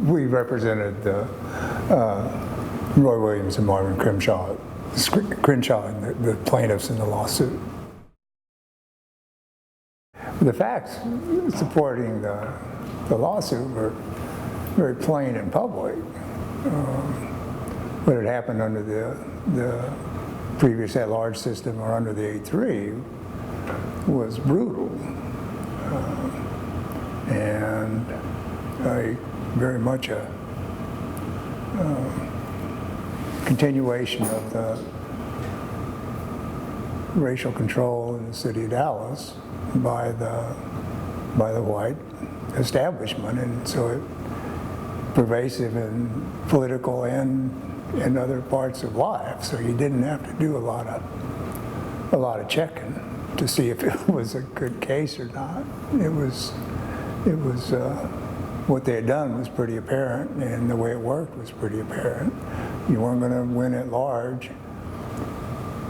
we represented Roy Williams and Marvin Crenshaw and the plaintiffs in the lawsuit. The facts supporting the lawsuit were very plain and public. What had happened under the previous at-large system or under the 8-3 was brutal, and very much a continuation of the racial control in the city of Dallas by the white establishment, and so it pervasive in political and in other parts of life. So you didn't have to do a lot of checking to see if it was a good case or not. It was what they had done was pretty apparent, and the way it worked was pretty apparent. You weren't going to win at large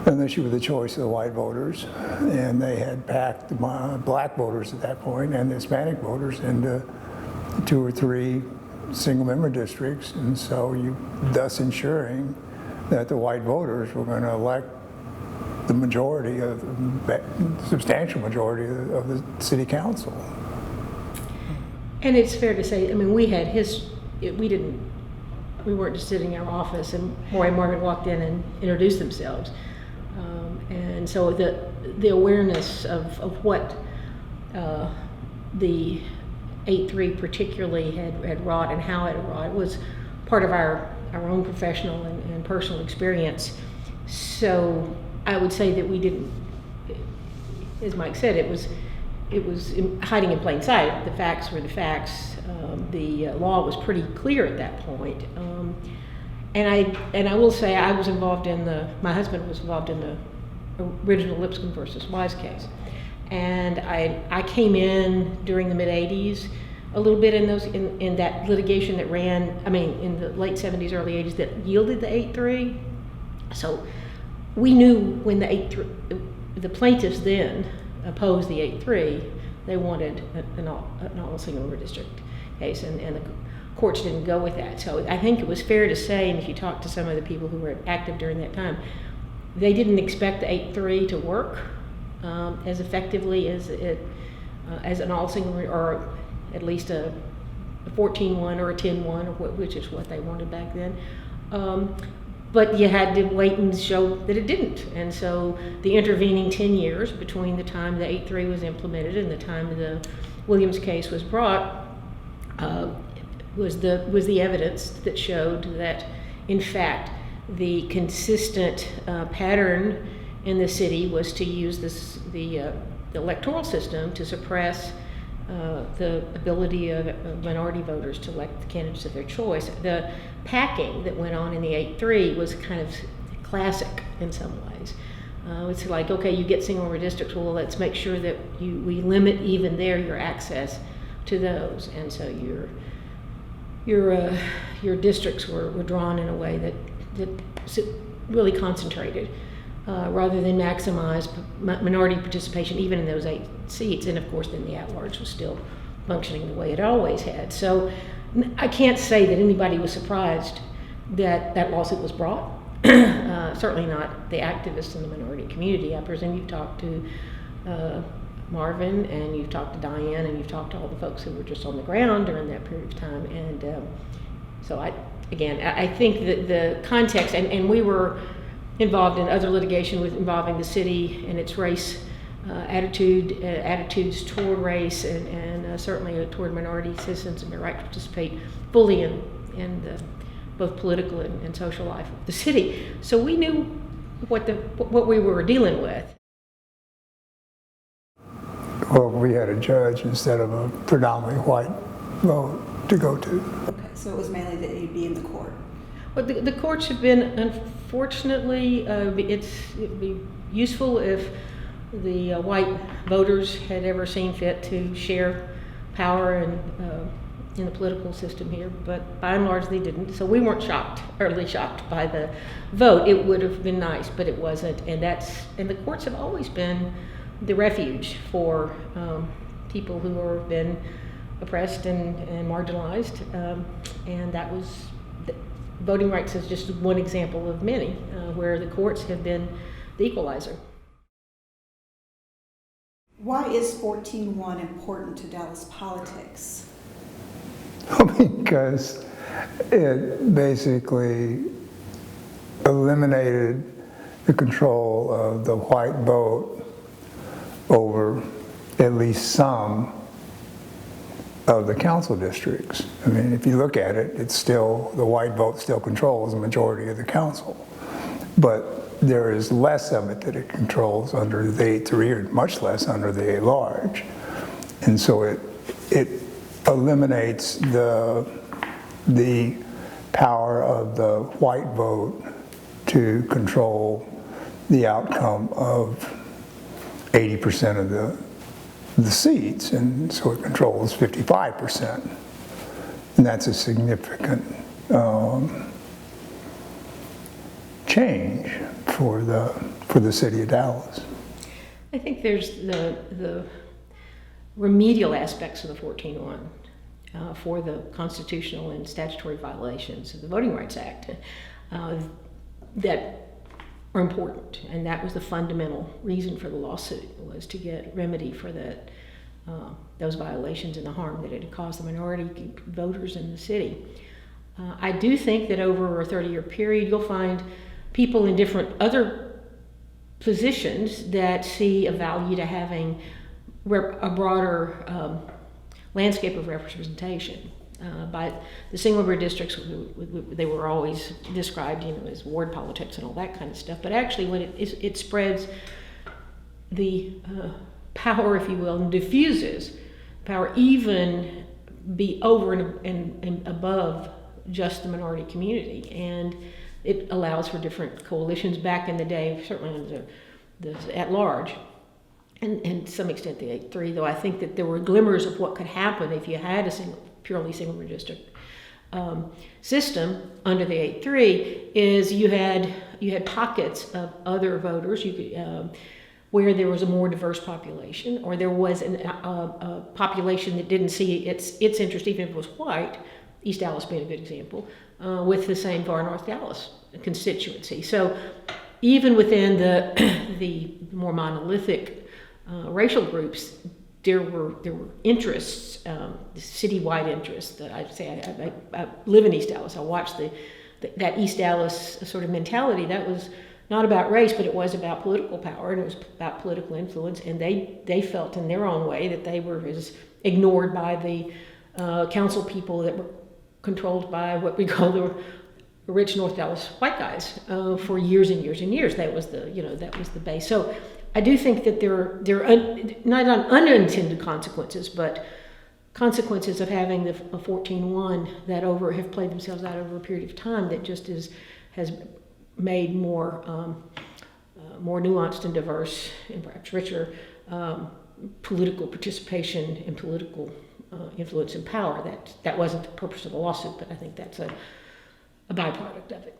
unless you were the choice of the white voters, and they had packed the black voters at that point and the Hispanic voters into 2 or 3 single-member districts, and so you thus ensuring that the white voters were going to elect the majority of the substantial majority of the city council. And it's fair to say, I mean, we weren't just sitting in our office and Roy and Marvin walked in and introduced themselves. And so the awareness of what the 8-3 particularly had wrought and how it had wrought was part of our own professional and personal experience. So I would say that we didn't, as Mike said, it was hiding in plain sight. The facts were the facts. The law was pretty clear at that point. And I will say I was involved in my husband was involved in the original Lipscomb versus Wise case. And I came in during the mid-'80s, a little bit in that litigation that ran, in the late 70s, early 80s, that yielded the 8-3. So we knew when the plaintiffs then opposed the 8-3, they wanted an all single member district case, and the courts didn't go with that. So I think it was fair to say, and if you talk to some of the people who were active during that time, they didn't expect the 8-3 to work as effectively as an all single, or at least a 14-1 or a 10-1, or which is what they wanted back then. But you had to wait and show that it didn't. And so the intervening 10 years between the time the 8-3 was implemented and the time the Williams case was brought was the evidence that showed that, in fact, the consistent pattern in the city was to use the electoral system to suppress the ability of minority voters to elect the candidates of their choice. The packing that went on in the 8-3 was kind of classic in some ways. It's like, okay, you get single member districts, well, let's make sure that we limit even there your access to those, and so your districts were drawn in a way that really concentrated rather than maximize minority participation even in those 8 seats. And of course then the at-large was still functioning the way it always had. So I can't say that anybody was surprised that that lawsuit was brought. Certainly not the activists in the minority community. I presume you've talked to Marvin, and you've talked to Diane, and you've talked to all the folks who were just on the ground during that period of time. And so I think that the context, and we were involved in other litigation involving the city and its race attitudes toward race, and certainly toward minority citizens and their right to participate fully in the both political and social life of the city. So we knew what we were dealing with. Well, we had a judge instead of a predominantly white vote to go to. Okay, so it was mainly that you'd be in the court. Well, the courts have been, unfortunately, it'd be useful if the white voters had ever seen fit to share power in the political system here, but by and large they didn't. So we weren't early shocked by the vote. It would have been nice, but it wasn't. And the courts have always been the refuge for people who have been oppressed and marginalized, and that was voting rights is just one example of many where the courts have been the equalizer. Why is 14-1 important to Dallas politics? Because it basically eliminated the control of the white vote over at least some of the council districts. I mean, if you look at it, it's still, the white vote still controls the majority of the council. But there is less of it that it controls under the 8-3, or much less under the 8-large. And so it eliminates the power of the white vote to control the outcome of 80% of the seats, and so it controls 55%, and that's a significant change for the city of Dallas. I think there's the remedial aspects of the 14-1 for the constitutional and statutory violations of the Voting Rights Act that are important, and that was the fundamental reason for the lawsuit, was to get remedy for that those violations and the harm that it had caused the minority voters in the city. I do think that over a 30-year period you'll find people in different other positions that see a value to having a broader landscape of representation. By the single-member districts, they were always described, as ward politics and all that kind of stuff. But actually, when it spreads the power, if you will, and diffuses power even be over and above just the minority community, and it allows for different coalitions. Back in the day, certainly the at large, and to some extent the 8-3, though I think that there were glimmers of what could happen if you had a purely single district system under the 8-3, is you had pockets of other voters where there was a more diverse population, or there was a population that didn't see its interest, even if it was white, East Dallas being a good example, with the same far North Dallas constituency. So even within the more monolithic racial groups, there were interests, citywide interests that I'd say. I live in East Dallas. I watched that East Dallas sort of mentality. That was not about race, but it was about political power, and it was about political influence. And they felt in their own way that they were as ignored by the council people that were controlled by what we call the rich North Dallas white guys for years and years and years. That was the base. So I do think that there are not unintended consequences, but consequences of having a 14-1 that have played themselves out over a period of time that just has made more nuanced and diverse and perhaps richer political participation and political influence and power. That wasn't the purpose of the lawsuit, but I think that's a byproduct of it.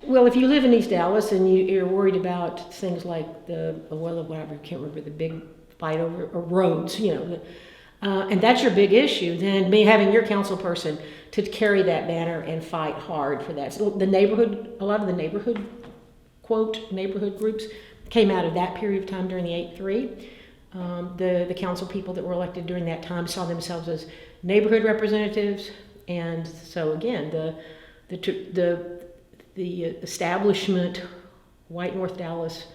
Well, if you live in East Dallas and you're worried about things like whatever, I can't remember, the big fight over roads, and that's your big issue, then having your council person to carry that banner and fight hard for that. So a lot of the neighborhood groups came out of that period of time during the 8-3. The council people that were elected during that time saw themselves as neighborhood representatives, and so again, the establishment white North Dallas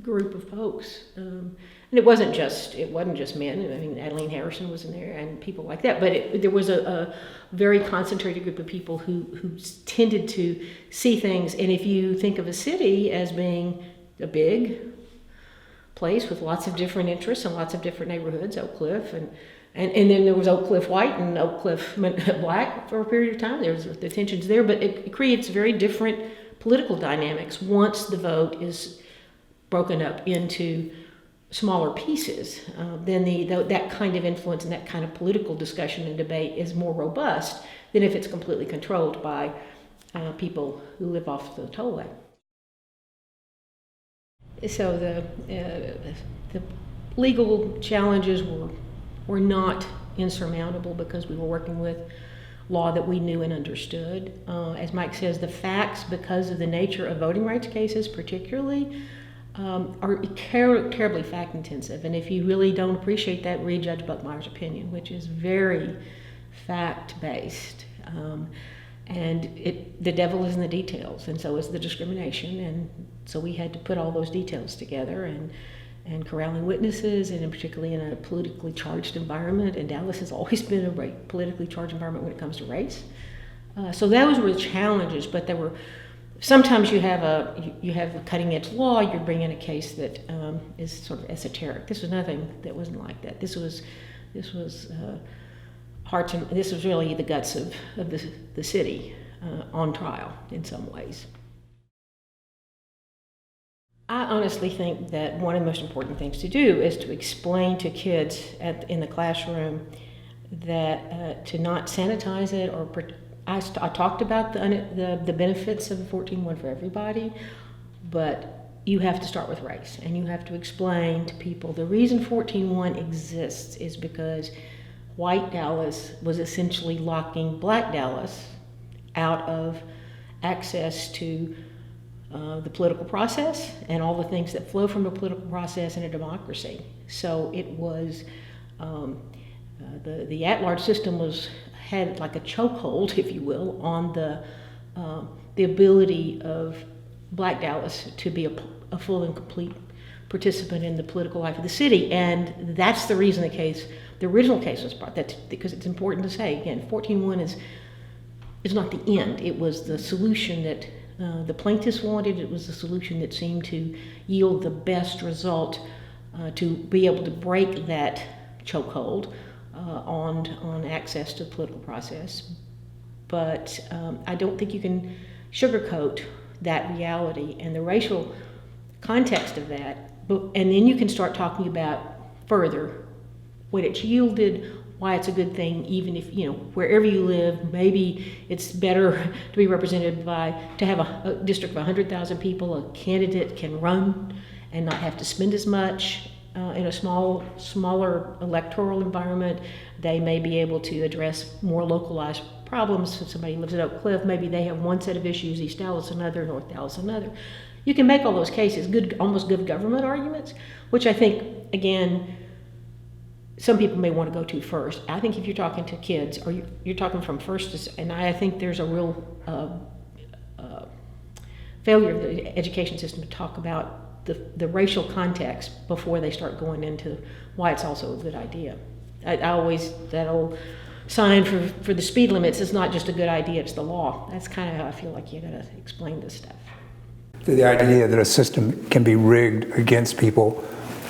group of folks, and it wasn't just men. I mean, Adeline Harrison was in there and people like that, but there was a very concentrated group of people who tended to see things. And if you think of a city as being a big place with lots of different interests and lots of different neighborhoods, Oak Cliff, and then there was Oak Cliff White and Oak Cliff Black for a period of time. There was the tensions there, but it creates very different political dynamics once the vote is broken up into smaller pieces. Then that kind of influence and that kind of political discussion and debate is more robust than if it's completely controlled by people who live off the tollway. So legal challenges were not insurmountable because we were working with law that we knew and understood. As Mike says, the facts, because of the nature of voting rights cases particularly, are terribly fact intensive. And if you really don't appreciate that, read Judge Buckmeyer's opinion, which is very fact based. And the devil is in the details, and so is the discrimination. And so we had to put all those details together, and corralling witnesses, and particularly in a politically charged environment. And Dallas has always been a politically charged environment when it comes to race. So those were the challenges, but there were sometimes you have a cutting edge law. You're bringing a case that is sort of esoteric. This was nothing that wasn't like that. This was hearts and this was really the guts of the city on trial in some ways. I honestly think that one of the most important things to do is to explain to kids in the classroom that to not sanitize it or I talked about the benefits of 14-1 for everybody, but you have to start with race, and you have to explain to people the reason 14-1 exists is because white Dallas was essentially locking black Dallas out of access to the political process and all the things that flow from a political process in a democracy. So it was the at-large system had like a chokehold, if you will, on the ability of black Dallas to be a full and complete participant in the political life of the city. And that's the reason the original case was brought. That's because it's important to say, again, 14-1 is not the end. It was the solution that the plaintiffs wanted. It was the solution that seemed to yield the best result to be able to break that chokehold on access to the political process. But I don't think you can sugarcoat that reality and the racial context of that. And then you can start talking about further what it's yielded, why it's a good thing, even if, wherever you live, maybe it's better to be represented to have a district of 100,000 people, a candidate can run and not have to spend as much in a smaller electoral environment. They may be able to address more localized problems. If somebody lives at Oak Cliff, maybe they have one set of issues, East Dallas another, North Dallas another. You can make all those cases, almost good government arguments, which I think, again, some people may want to go to first. I think if you're talking to kids, or you're talking from first, and I think there's a real failure of the education system to talk about the racial context before they start going into why it's also a good idea. I always, that old sign for the speed limits is not just a good idea, it's the law. That's kind of how I feel like you gotta explain this stuff. The idea that a system can be rigged against people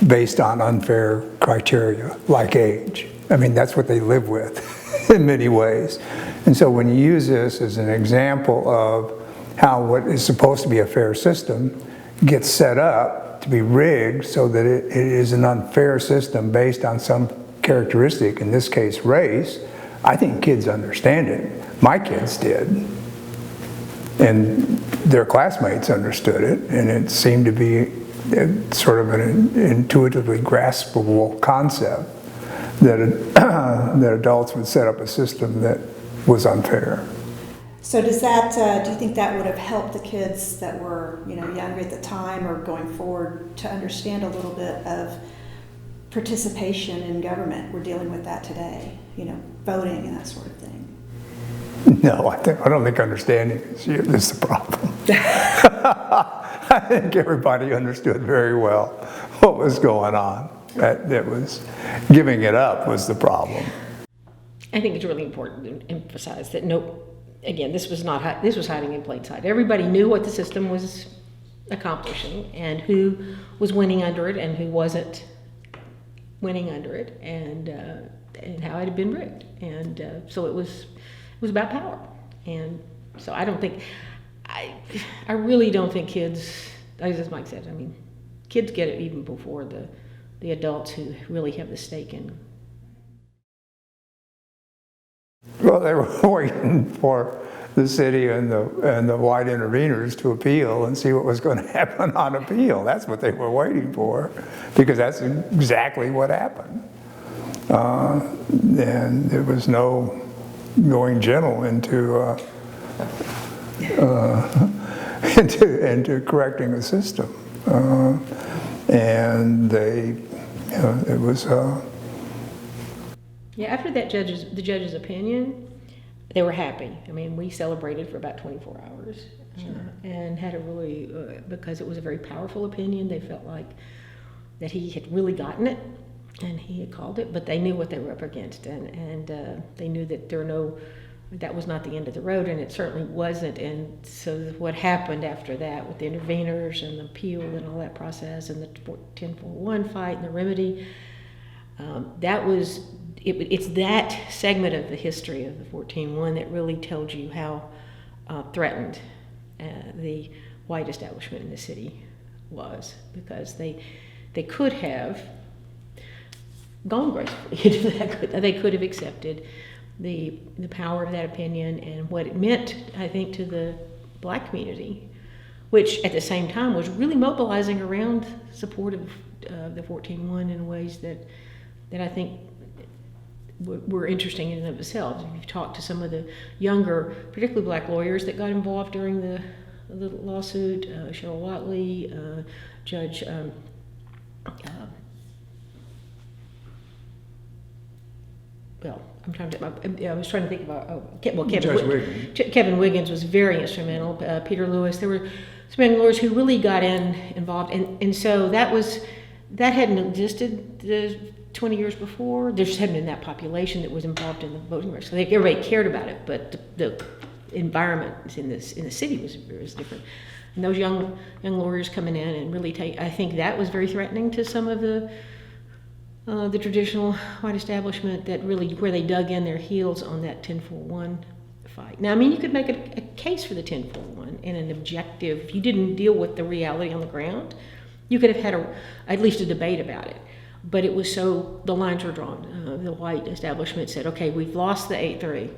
based on unfair criteria, like age. I mean, that's what they live with in many ways. And so when you use this as an example of how what is supposed to be a fair system gets set up to be rigged so that it is an unfair system based on some characteristic, in this case race, I think kids understand it. My kids did. And their classmates understood it, and it seemed to be sort of an intuitively graspable concept that that adults would set up a system that was unfair. So does that, do you think that would have helped the kids that were, younger at the time or going forward to understand a little bit of participation in government? We're dealing with that today, voting and that sort of thing. No, I don't think understanding is the problem. I think everybody understood very well what was going on. That was giving it up was the problem. I think it's really important to emphasize that again, this was hiding in plain sight. Everybody knew what the system was accomplishing and who was winning under it and who wasn't winning under it, and how it had been rigged. And so it was about power. And so I really don't think kids, as Mike said, kids get it even before the adults who really have the stake in. Well, they were waiting for the city and the white interveners to appeal and see what was going to happen on appeal. That's what they were waiting for, because that's exactly what happened. And there was no going gentle into correcting the system. And it was. Yeah, after the judge's opinion, they were happy. I mean, we celebrated for about 24 hours and had a really, because it was a very powerful opinion, they felt like that he had really gotten it and he had called it, but they knew what they were up against, and they knew that that was not the end of the road, and it certainly wasn't. And so what happened after that with the interveners and the appeal and all that process and the 10-4-1 fight and the remedy, it's that segment of the history of the 14-1 that really tells you how threatened the white establishment in the city was, because they could have gone gracefully. They could have accepted the power of that opinion and what it meant, I think, to the black community, which at the same time was really mobilizing around support of the 14-1 in ways that I think were interesting in and of themselves. If you've talked to some of the younger, particularly black lawyers that got involved during the lawsuit, Cheryl Watley, Judge I was trying to think about, Kevin Wiggins was very instrumental. Peter Lewis, there were so many lawyers who really got involved, and so that hadn't existed 20 years before. There just hadn't been that population that was involved in the voting rights. So everybody cared about it, but the environment in the city was different. And those young lawyers coming in and really I think that was very threatening to some of the traditional white establishment, that really where they dug in their heels on that 10-4-1 fight. Now, I mean, you could make a case for the 10-4-1 in an objective. If you didn't deal with the reality on the ground, you could have had at least a debate about it. But it was the lines were drawn. The white establishment said, okay, we've lost the 8-3.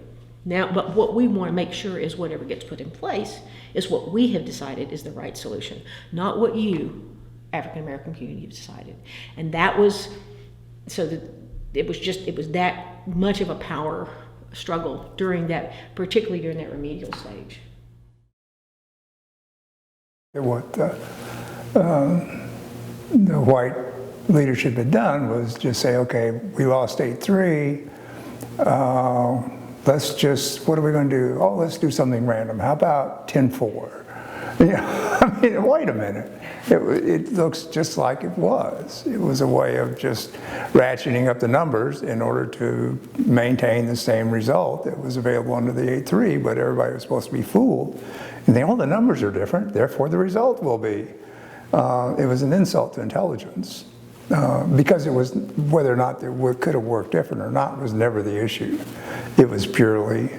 Now, but what we want to make sure is whatever gets put in place is what we have decided is the right solution, not what you, African American community, have decided. And that was, it was that much of a power struggle particularly during that remedial stage. What the white leadership had done was just say, okay, we lost 8-3. What are we going to do? Oh, let's do something random. How about 10-4? I mean, wait a minute. It looks just like it was. It was a way of just ratcheting up the numbers in order to maintain the same result that was available under the 8-3, but everybody was supposed to be fooled. And the numbers are different, therefore the result will be. It was an insult to intelligence. Because it was, whether or not it could have worked different or not was never the issue. It was purely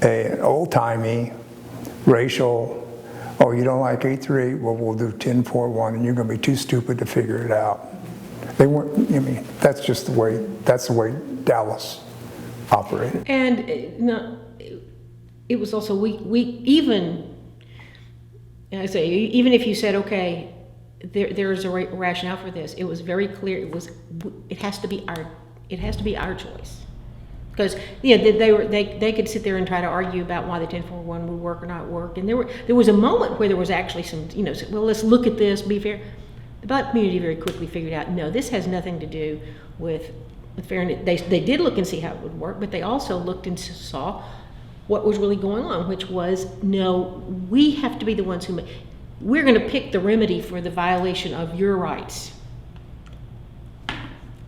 an old-timey, racial, oh, you don't like 8-3? Well, we'll do 10-4-1, and you're going to be too stupid to figure it out. They weren't, that's the way Dallas operated. And it was also, even if you said, okay, there's a rationale for this, it was very clear. It has to be our choice, because they could sit there and try to argue about why the 10-4-1 would work or not work. And there was a moment where there was actually some, well, let's look at this, be fair. The black community very quickly figured out, no, this has nothing to do with fairness. They did look and see how it would work, but they also looked and saw what was really going on, which was, no, we have to be the ones we're going to pick the remedy for the violation of your rights.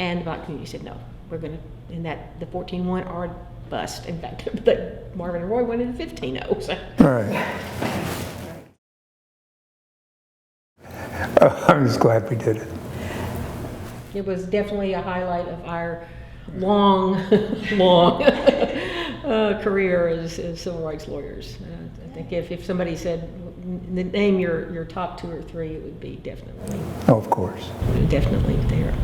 And the black community said, no, we're going to, and that the 14-1 are bust. In fact, Marvin and Roy went in the 15-0. So. Right. I'm just glad we did it. It was definitely a highlight of our long career as civil rights lawyers. I think if somebody said, name your top 2 or 3, it would be definitely. Oh, of course. Definitely there.